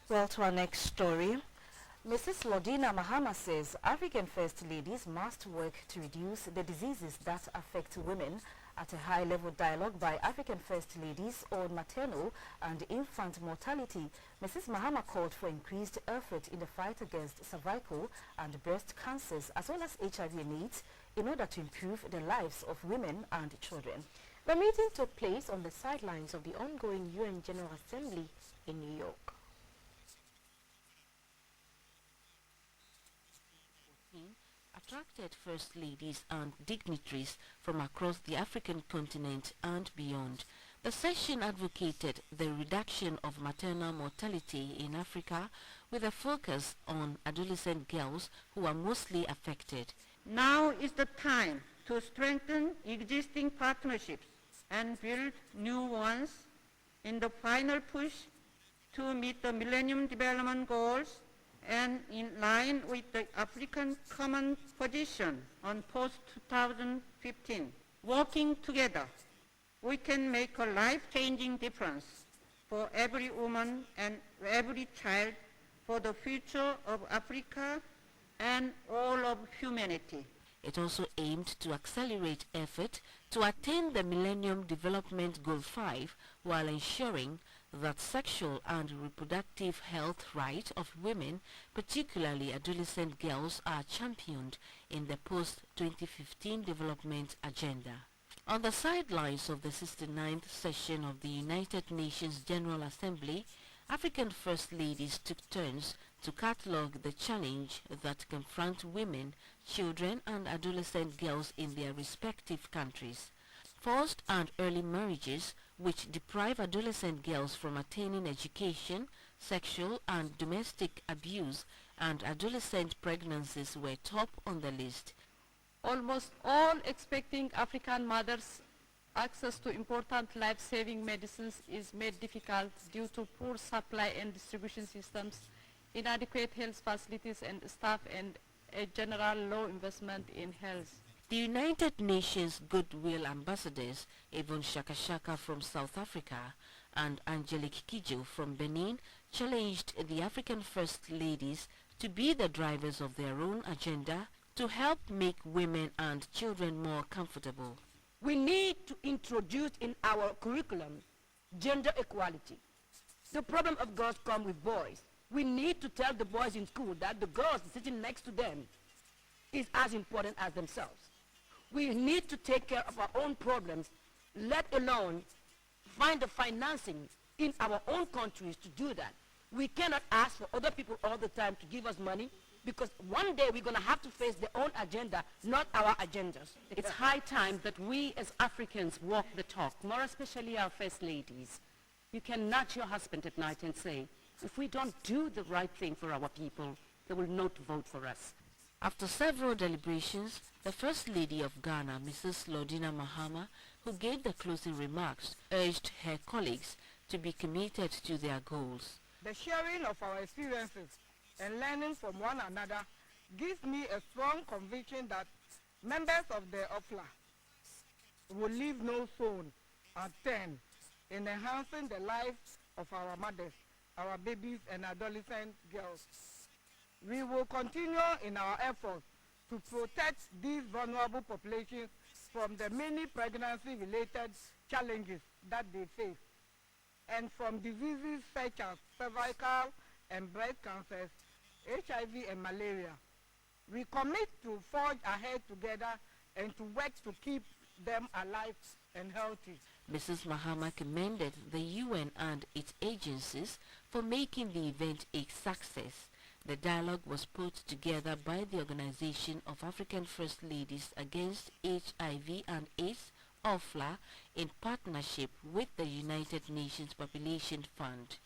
Well, to our next story, Mrs. Lordina Mahama says African First Ladies must work to reduce the diseases that affect women. At a high-level dialogue by African First Ladies on maternal and infant mortality, Mrs. Mahama called for increased effort in the fight against cervical and breast cancers as well as HIV and AIDS in order to improve the lives of women and children. The meeting took place on the sidelines of the ongoing UN General Assembly in New York. Attracted first ladies and dignitaries from across the African continent and beyond. The session advocated the reduction of maternal mortality in Africa with a focus on adolescent girls who are mostly affected. Now is the time to strengthen existing partnerships and build new ones in the final push to meet the Millennium Development Goals and in line with the African Common Position on post-2015. Working together, we can make a life-changing difference for every woman and every child, for the future of Africa and all of humanity. It also aimed to accelerate effort to attain the Millennium Development Goal 5 while ensuring that sexual and reproductive health rights of women, particularly adolescent girls, are championed in the post-2015 development agenda. On the sidelines of the 69th session of the United Nations General Assembly, African First Ladies took turns to catalogue the challenge that confront women, children and adolescent girls in their respective countries. Forced and early marriages, which deprive adolescent girls from attaining education, sexual and domestic abuse, and adolescent pregnancies were top on the list. Almost all expecting African mothers' access to important life-saving medicines is made difficult due to poor supply and distribution systems, inadequate health facilities and staff, and a general low investment in health. The United Nations Goodwill Ambassadors, Yvonne Shakashaka from South Africa and Angelique Kidjo from Benin, challenged the African First Ladies to be the drivers of their own agenda to help make women and children more comfortable. We need to introduce in our curriculum gender equality. The problem of girls come with boys. We need to tell the boys in school that the girls sitting next to them is as important as themselves. We need to take care of our own problems, let alone find the financing in our own countries to do that. We cannot ask for other people all the time to give us money, because one day we're going to have to face their own agenda, not our agendas. It's high time that we as Africans walk the talk, more especially our first ladies. You can nudge your husband at night and say, if we don't do the right thing for our people, they will not vote for us. After several deliberations, the First Lady of Ghana, Mrs. Lordina Mahama, who gave the closing remarks, urged her colleagues to be committed to their goals. The sharing of our experiences and learning from one another gives me a strong conviction that members of the OFLA will leave no stone unturned in enhancing the lives of our mothers, our babies and adolescent girls. We will continue in our efforts to protect these vulnerable populations from the many pregnancy-related challenges that they face, and from diseases such as cervical and breast cancers, HIV and malaria. We commit to forge ahead together and to work to keep them alive and healthy. Mrs. Mahama commended the UN and its agencies for making the event a success. The dialogue was put together by the Organization of African First Ladies Against HIV and AIDS, OFLA, in partnership with the United Nations Population Fund.